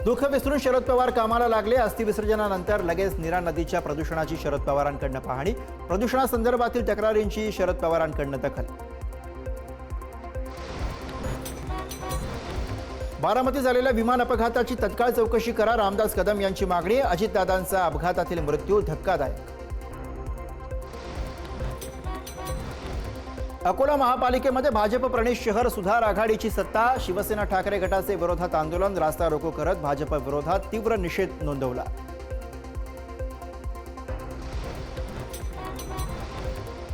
दुःख विसरून शरद पवार कामाला लागले. अस्थिविसर्जनानंतर लगेच नीरा नदीच्या प्रदूषणाची शरद पवारांकडनं पाहणी. प्रदूषणासंदर्भातील तक्रारींची शरद पवारांकडनं दखल. बारामती झालेल्या विमान अपघाताची तत्काळ चौकशी करा. रामदास कदम यांची मागणी. अजितदादांचा अपघातातील मृत्यू धक्कादायक. अकोला महापालिकेमध्ये भाजप प्रणित शहर सुधार आघाडीची सत्ता. शिवसेना ठाकरे गटाचे विरोधात आंदोलन. रास्ता रोको करत भाजप विरोधात तीव्र निषेध नोंदवला.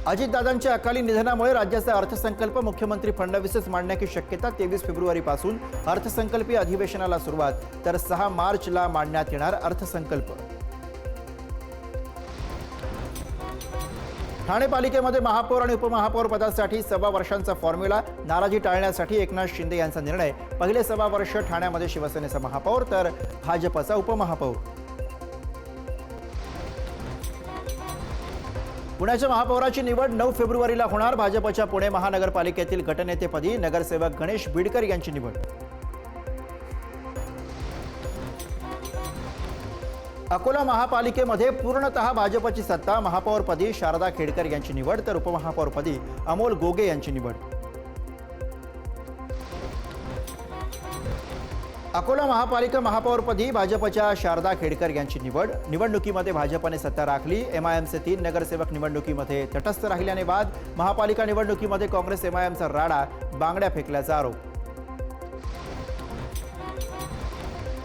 अजितदादांच्या अकाली निधनामुळे राज्याचा अर्थसंकल्प मुख्यमंत्री फडणवीसच मांडण्याची शक्यता. 23 फेब्रुवारीपासून अर्थसंकल्पीय अधिवेशनाला सुरुवात, तर 6 मार्चला मांडण्यात येणार अर्थसंकल्प. ठाणे पालिकेमध्ये महापौर आणि उपमहापौर पदासाठी 1.25 वर्षांचा फॉर्म्युला. नाराजी टाळण्यासाठी एकनाथ शिंदे यांचा निर्णय. पहिले 1.25 वर्ष ठाण्यामध्ये शिवसेनेचा महापौर तर भाजपचा उपमहापौर. पुण्याच्या महापौराची निवड 9 फेब्रुवारीला होणार. भाजपच्या पुणे महानगरपालिकेतील गटनेतेपदी नगरसेवक गणेश बीडकर यांची निवड. अकोला महापालिकेमध्ये पूर्णतः भाजपची सत्ता. महापौरपदी शारदा खेडकर यांची निवड तर उपमहापौरपदी अमोल गोगे यांची निवड. अकोला महापालिका महापौरपदी भाजपच्या शारदा खेडकर यांची निवड. निवडणुकीमध्ये भाजपने सत्ता राखली. एमआयएमचे 3 नगरसेवक निवडणुकीमध्ये तटस्थ राहिल्याने वाद. महापालिका निवडणुकीमध्ये काँग्रेस एमआयएमचा राडा. बांगड्या फेकल्याचा आरोप.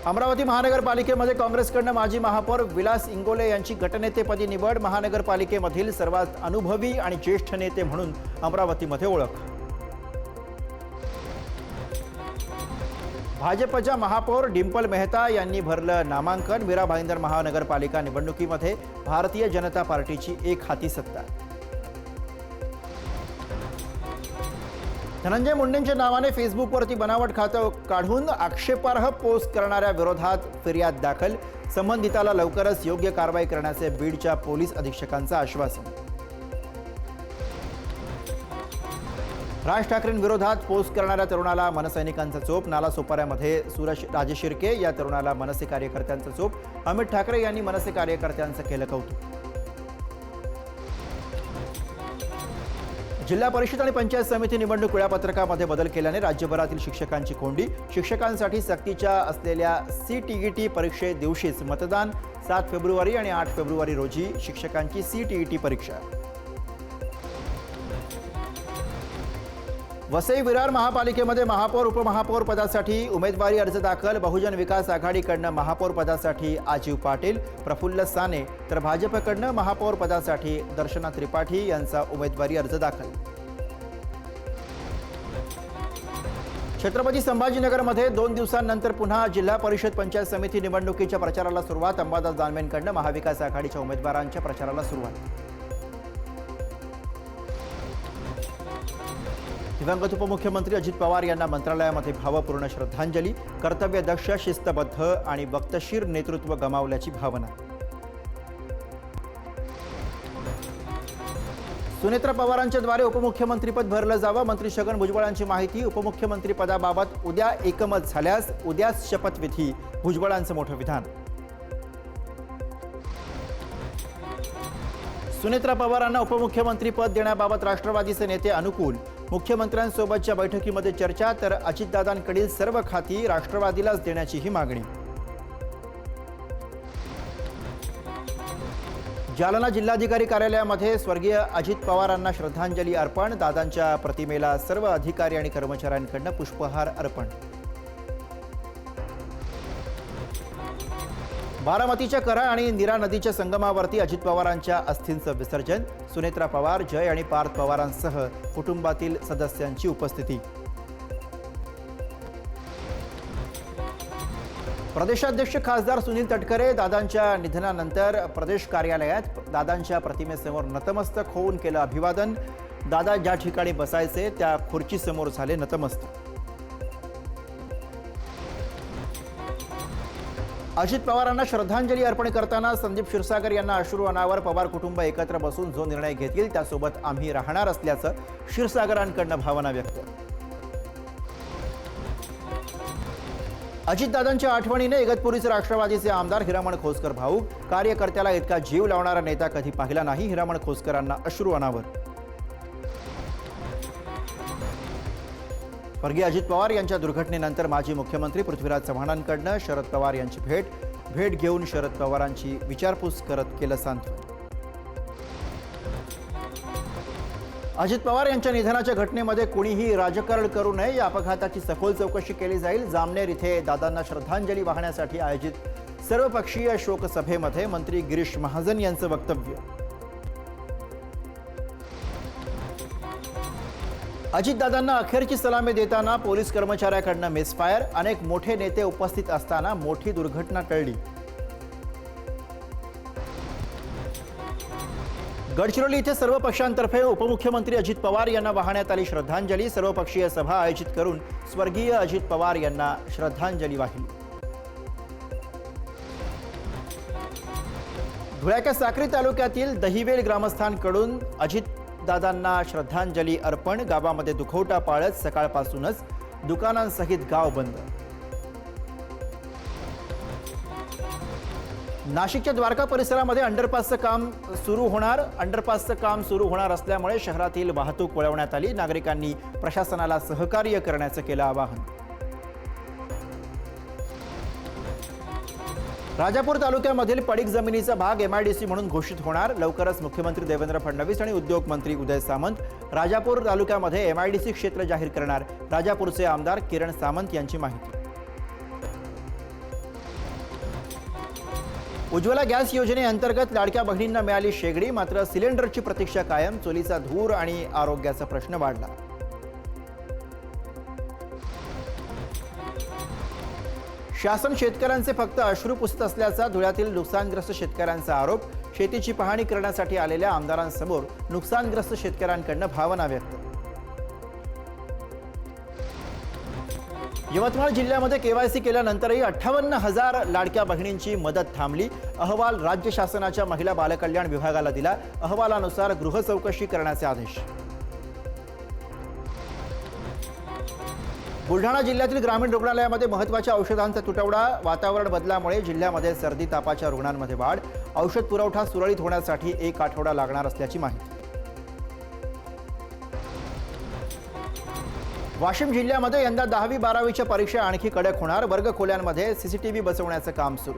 अमरावती महानगरपालिकेमध्ये काँग्रेसकडनं माजी महापौर विलास इंगोले यांची गटनेतेपदी निवड. महानगरपालिकेमधील सर्वात अनुभवी आणि ज्येष्ठ नेते म्हणून अमरावतीमध्ये ओळख. भाजपच्या महापौर डिंपल मेहता यांनी भरलं नामांकन. मीरा भाईंदर महानगरपालिका निवडणुकीमध्ये भारतीय जनता पार्टीची एक हाती सत्ता. धनंजय मुंडेंच्या नावाने फेसबुकवरती बनावट खातं काढून आक्षेपार्ह पोस्ट करणाऱ्या विरोधात फिर्याद दाखल. संबंधिताला लवकरच योग्य कारवाई करण्याचे बीडच्या पोलीस अधीक्षकांचं आश्वासन. राज ठाकरेंविरोधात पोस्ट करणाऱ्या तरुणाला मनसैनिकांचा चोप. नालासोपाऱ्यामध्ये सूरज राजे शिर्के या तरुणाला मनसे कार्यकर्त्यांचा चोप. अमित ठाकरे यांनी मनसे कार्यकर्त्यांचं केलं कौतुक. जिल्हा परिषद आणि पंचायत समिती निवडणूक वेळापत्रकामध्ये बदल केल्याने राज्यभरातील शिक्षकांची कोंडी. शिक्षकांसाठी सक्तीच्या असलेल्या CTET परीक्षे दिवशीच मतदान. 7 फेब्रुवारी आणि 8 फेब्रुवारी रोजी शिक्षकांची CTET परीक्षा. वसई विरार महापालिकेमध्ये महापौर उपमहापौर पदासाठी उमेदवारी अर्ज दाखल. बहुजन विकास आघाडीकडनं महापौर पदासाठी आजीव पाटील, प्रफुल्ल साने तर भाजपकडनं महापौर पदासाठी दर्शना त्रिपाठी यांचा उमेदवारी अर्ज दाखल. छत्रपती संभाजीनगरमध्ये 2 दिवसांनंतर पुन्हा जिल्हा परिषद पंचायत समिती निवडणुकीच्या प्रचाराला सुरुवात. अंबादास दानवेंकडनं महाविकास आघाडीच्या उमेदवारांच्या प्रचाराला सुरुवात. दिवंगत उपमुख्यमंत्री अजित पवार यांना मंत्रालयामध्ये भावपूर्ण श्रद्धांजली. कर्तव्यदक्ष, शिस्तबद्ध आणि वक्तशीर नेतृत्व गमावल्याची भावना. सुनेत्रा पवारांच्याद्वारे उपमुख्यमंत्रीपद भरलं जावं. मंत्री छगन भुजबळांची माहिती. उपमुख्यमंत्रीपदाबाबत उद्या एकमत झाल्यास उद्याच शपथविधी. भुजबळांचं मोठं विधान. सुनेत्रा पवारांना उपमुख्यमंत्रीपद देण्याबाबत राष्ट्रवादीचे नेते अनुकूल. मुख्यमंत्र्यांसोबतच्या बैठकीमध्ये चर्चा तर अजितदादांकडील सर्व खाती राष्ट्रवादीलाच देण्याचीही मागणी. जालना जिल्हाधिकारी कार्यालयामध्ये स्वर्गीय अजित पवारांना श्रद्धांजली अर्पण. दादांच्या प्रतिमेला सर्व अधिकारी आणि कर्मचाऱ्यांकडून पुष्पहार अर्पण. बारामतीच्या करा आणि नीरा नदीच्या संगमावरती अजित पवारांच्या अस्थींचं विसर्जन. सुनेत्रा पवार, जय आणि पार्थ पवारांसह कुटुंबातील सदस्यांची उपस्थिती. प्रदेशाध्यक्ष खासदार सुनील तटकरे दादांच्या निधनानंतर प्रदेश कार्यालयात दादांच्या प्रतिमेसमोर नतमस्तक होऊन केलं अभिवादन. दादा ज्या ठिकाणी बसायचे त्या खुर्चीसमोर झाले नतमस्तक. अजित पवारांना श्रद्धांजली अर्पण करताना संदीप क्षीरसागर यांना अश्रू अनावर. पवार कुटुंब एकत्र बसून जो निर्णय घेतील त्यासोबत आम्ही राहणार असल्याचं क्षीरसागरांकडून भावना व्यक्त. अजितदादांच्या आठवणीने इगतपुरीचे राष्ट्रवादीचे आमदार हिरामण खोसकर भाऊक. कार्यकर्त्याला इतका जीव लावणारा नेता कधी पाहिला नाही. हिरामण खोसकरांना अश्रू अनावर. स्वर्गीय अजित पवार यांच्या दुर्घटनेनंतर माजी मुख्यमंत्री पृथ्वीराज चव्हाणांकडून शरद पवार यांची भेट घेऊन शरद पवारांची विचारपूस करत केलं सांत्वन. अजित पवार यांच्या निधनाच्या घटनेमध्ये कोणीही राजकारण करू नये. या अपघाताची सखोल चौकशी केली जाईल. जामनेर इथे दादांना श्रद्धांजली वाहण्यासाठी आयोजित सर्वपक्षीय शोकसभेमध्ये मंत्री गिरीश महाजन यांचं वक्तव्य. अजितदादांना अखेरची सलामी देताना पोलीस कर्मचाऱ्याकडून मिसफायर. अनेक मोठे नेते उपस्थित असताना मोठी दुर्घटना टळली. गडचिरोली इथे सर्व पक्षांतर्फे उपमुख्यमंत्री अजित पवार यांना वाहण्यात आली श्रद्धांजली. सर्वपक्षीय सभा आयोजित करून स्वर्गीय अजित पवार यांना श्रद्धांजली वाहिली. धुळ्याच्या साक्री तालुक्यातील दहिवेल ग्रामस्थांकडून अजितदादांना श्रद्धांजली अर्पण. गावामध्ये दुखवटा पाळत सकाळपासूनच दुकानांसहित गाव बंद. नाशिकच्या द्वारका परिसरामध्ये अंडरपासचं काम सुरू होणार असल्यामुळे शहरातील वाहतूक वळवण्यात आली. नागरिकांनी प्रशासनाला सहकार्य करण्याचं केलं आवाहन. राजापूर तालुक्यामधील पडीक जमिनीचा भाग MIDC म्हणून घोषित होणार. लवकरच मुख्यमंत्री देवेंद्र फडणवीस आणि उद्योग मंत्री उदय सामंत राजापूर तालुक्यामध्ये MIDC क्षेत्र जाहीर करणार. राजापूरचे आमदार किरण सामंत यांची माहिती. उज्ज्वला गॅस योजनेअंतर्गत लाडक्या बहिणींना मिळाली शेगडी. मात्र सिलेंडरची प्रतीक्षा कायम. चुलीचा धूर आणि आरोग्याचा प्रश्न वाढला. शासन शेतकऱ्यांचे फक्त अश्रू पुसत असल्याचा धुळ्यातील नुकसानग्रस्त शेतकऱ्यांचा आरोप. शेतीची पाहणी करण्यासाठी आलेल्या आमदारांसमोर नुकसानग्रस्त शेतकऱ्यांकडून भावना व्यक्त. यवतमाळ जिल्ह्यामध्ये KYC केल्यानंतरही 58,000 लाडक्या बहिणींची मदत थांबली. अहवाल राज्य शासनाच्या महिला बालकल्याण विभागाला दिला. अहवालानुसार गृह चौकशी करण्याचे आदेश. बुलढाणा जिल्ह्यातील ग्रामीण रुग्णालयामध्ये महत्त्वाच्या औषधांचा तुटवडा. वातावरण बदलामुळे जिल्ह्यामध्ये सर्दी तापाच्या रुग्णांमध्ये वाढ. औषध पुरवठा सुरळीत होण्यासाठी 1 आठवडा लागणार असल्याची माहिती. वाशिम जिल्ह्यामध्ये यंदा 10वी-12वीच्या परीक्षा आणखी कडक होणार. वर्गखोल्यांमध्ये CCTV बसवण्याचं काम सुरू.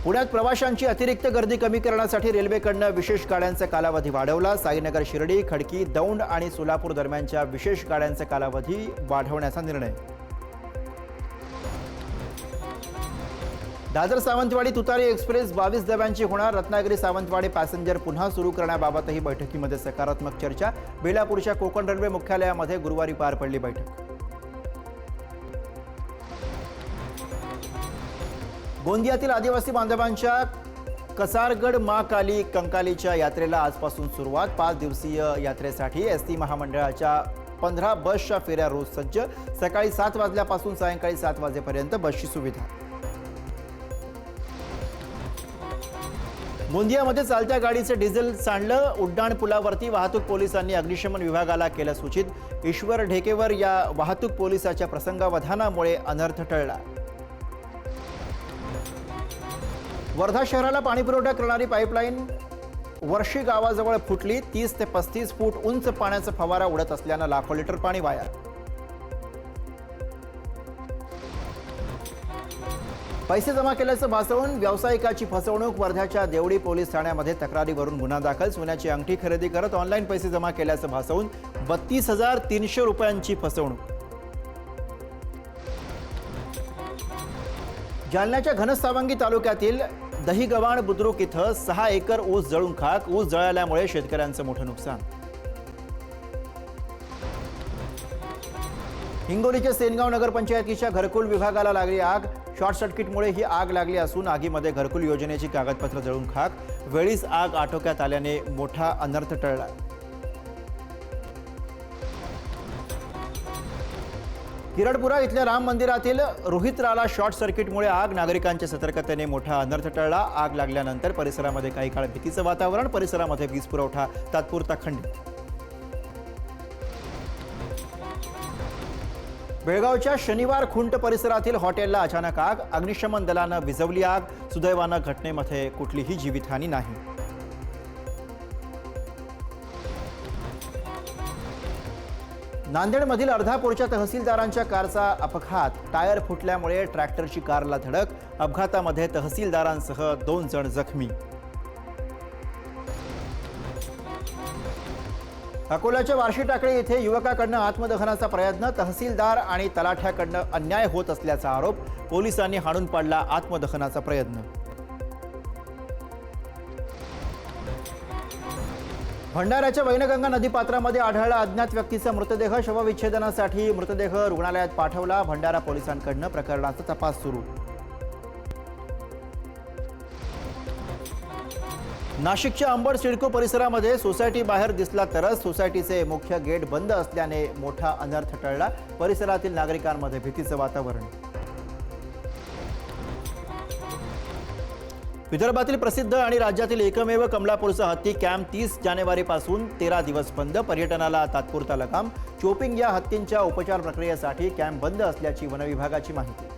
पुण्यात प्रवाशांची अतिरिक्त गर्दी कमी करण्यासाठी रेल्वेकडून विशेष गाड्यांचा कालावधी वाढवला. साईनगर शिर्डी, खडकी, दौंड आणि सोलापूर दरम्यानच्या विशेष गाड्यांचा कालावधी वाढवण्याचा निर्णय. दादर सावंतवाडी तुतारी एक्सप्रेस 22 डब्यांची होणार. रत्नागिरी सावंतवाडी पॅसेंजर पुन्हा सुरू करण्याबाबतही बैठकीमध्ये सकारात्मक चर्चा. बेलापूरच्या कोकण रेल्वे मुख्यालयामध्ये गुरुवारी पार पडली बैठक. गोंदियातील आदिवासी बांधवांच्या कसारगड मा काली कंकालीच्या यात्रेला आजपासून सुरुवात. 5 दिवसीय यात्रेसाठी ST महामंडळाच्या 15 बसच्या फेऱ्या रोज सज्ज. सकाळी 7 वाजल्यापासून सायंकाळी 7 वाजेपर्यंत बसची सुविधा. गोंदियामध्ये चालत्या गाडीचे डिझेल सांडलं. उड्डाण पुलावरती वाहतूक पोलिसांनी अग्निशमन विभागाला केलं सूचित. ईश्वर ढेकेवर या वाहतूक पोलिसाच्या प्रसंगावधानामुळे अनर्थ टळला. वर्धा शहराला पाणीपुरवठा करणारी पाईपलाईन वर्षी गावाजवळ फुटली. 30 ते 35 फूट उंच पाण्याचा फवारा उडत असल्यानं लाखो लिटर पाणी वाया. पैसे जमा केल्याचं भासवून व्यावसायिकाची फसवणूक. वर्ध्याच्या देवडी पोलीस ठाण्यामध्ये तक्रारीवरून गुन्हा दाखल. सोन्याची अंगठी खरेदी करत ऑनलाईन पैसे जमा केल्याचं भासवून 32,300 रुपयांची फसवणूक. जालन्याच्या घनसावंगी तालुक्यातील दहीगव्हाण बुद्रुक इथं 6 एकर ऊस जळून खाक. ऊस जळाल्यामुळे शेतकऱ्यांचं मोठं नुकसान. हिंगोलीच्या सेनगाव नगरपंचायतीच्या घरकुल विभागाला लागली आग. शॉर्ट सर्किटमुळे ही आग लागली असून आगीमध्ये घरकुल योजनेची कागदपत्र जळून खाक. वेळीच आग आटोक्यात आल्याने मोठा अनर्थ टळला. किरडपुरा इथल्या राम मंदिरातील रोहित्राला शॉर्ट सर्किटमुळे आग. नागरिकांच्या सतर्कतेने मोठा अनर्थ टळला. आग लागल्यानंतर परिसरामध्ये काही काळ भीतीचं वातावरण. परिसरामध्ये वीज पुरवठा तात्पुरता खंडित. बेळगावच्या शनिवार खुंट परिसरातील हॉटेलला अचानक आग. अग्निशमन दलानं विझवली आग. सुदैवानं घटनेमध्ये कुठलीही जीवितहानी नाही. नांदेडमधील अर्धापूरच्या तहसीलदारांच्या कारचा अपघात. टायर फुटल्यामुळे ट्रॅक्टरची कारला धडक. अपघातामध्ये तहसीलदारांसह 2 जण जखमी. अकोल्याच्या वार्शी टाकळी येथे युवकाकडनं आत्मदहनाचा प्रयत्न. तहसीलदार आणि तलाठ्याकडनं अन्याय होत असल्याचा आरोप. पोलिसांनी हाणून पाडला आत्मदहनाचा प्रयत्न. भंडाऱ्याच्या वैनगंगा नदीपात्रामध्ये आढळला अज्ञात व्यक्तीचा मृतदेह. शवविच्छेदनासाठी मृतदेह रुग्णालयात पाठवला. भंडारा पोलिसांकडनं प्रकरणाचा तपास सुरू. नाशिकच्या अंबड सिडको परिसरामध्ये सोसायटी बाहेर दिसला तरच. सोसायटीचे मुख्य गेट बंद असल्याने मोठा अनर्थ टळला. परिसरातील नागरिकांमध्ये भीतीचं वातावरण. विदर्भातील प्रसिद्ध आणि राज्यातील एकमेव कमलापूरचा हत्ती कॅम्प 30 जानेवारीपासून 13 दिवस बंद. पर्यटनाला तात्पुरता लगाम. चोपिंग या हत्तींच्या उपचार प्रक्रियेसाठी कॅम्प बंद असल्याची वनविभागाची माहिती.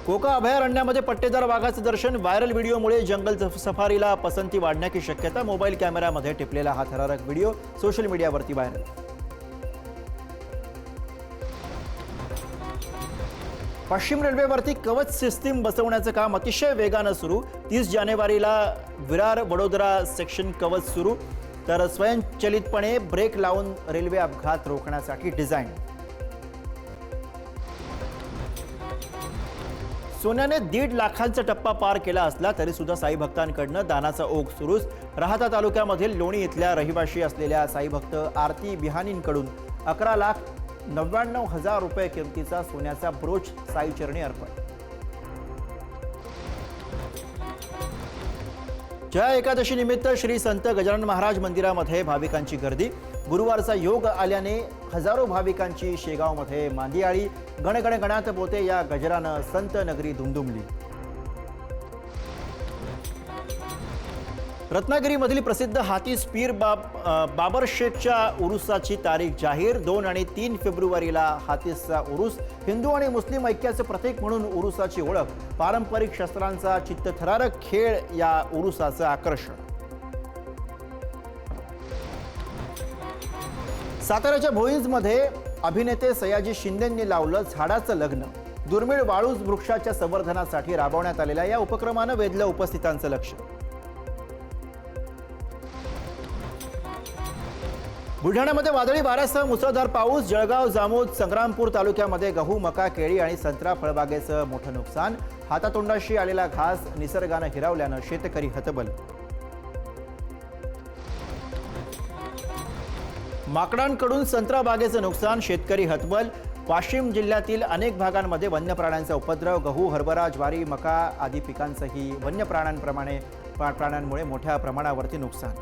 कोका अभयारण्यामध्ये पट्टेदार वाघाचं दर्शन. व्हायरल व्हिडिओमुळे जंगल सफारीला पसंती वाढण्याची शक्यता. मोबाईल कॅमेऱ्यामध्ये टिपलेला हा थरारक व्हिडिओ सोशल मीडियावरती व्हायरल. पश्चिम रेल्वेवरती कवच सिस्टीम बसवण्याचं काम अतिशय वेगानं सुरू. 30 जानेवारीला विरार वडोदरा सेक्शन कवच सुरू. तर स्वयंचलितपणे ब्रेक लावून रेल्वे अपघात रोखण्यासाठी डिझाईन. सोन्याने 1.5 लाखांचा टप्पा पार केला असला तरी सुद्धा साई भक्तांकडनं दानाचा ओघ सुरूच. राहाता तालुक्यामधील लोणी इथल्या रहिवाशी असलेल्या साई भक्त आरती बिहानींकडून 11,99,000 रुपये किमतीचा सोन्याचा ब्रोच साईचरणी अर्पण. जया एकादशी निमित्त श्री संत गजानन महाराज मंदिरामध्ये भाविकांची गर्दी. गुरुवारचा योग आल्याने हजारो भाविकांची शेगावमध्ये मांदियाळी. गणगण गणात पोते या गजरानं संत नगरी दुमदुमली. रत्नागिरीमधील प्रसिद्ध हातीस पीर बाबर शेखच्या उरुसाची तारीख जाहीर. 2 आणि 3 फेब्रुवारीला हातीसचा उरुस. हिंदू आणि मुस्लिम ऐक्याचं प्रतीक म्हणून उरुसाची ओळख. पारंपरिक शस्त्रांचा चित्तथरारक खेळ या उरुसाचं आकर्षण. साताऱ्याच्या भोईंजमध्ये अभिनेते सयाजी शिंदेंनी लावलं झाडाचं लग्न. दुर्मिळ वाळूज वृक्षाच्या संवर्धनासाठी राबवण्यात आलेल्या या उपक्रमानं वेधलं उपस्थितांचं लक्ष. बुलढाण्यामध्ये वादळी वाऱ्यासह मुसळधार पाऊस. जळगाव, जामोद, संग्रामपूर तालुक्यामध्ये गहू, मका, केळी आणि संत्रा फळबागेचं मोठं नुकसान. हातातोंडाशी आलेला घास निसर्गानं हिरावल्यानं शेतकरी हतबल. माकडांकडून संत्रा बागेचं नुकसान. शेतकरी हतबल. वाशिम जिल्ह्यातील अनेक भागांमध्ये वन्य प्राण्यांचा उपद्रव. गहू, हरभरा, ज्वारी, मका आदी पिकांचंही वन्य प्राण्यांमुळे मोठ्या प्रमाणावरती नुकसान.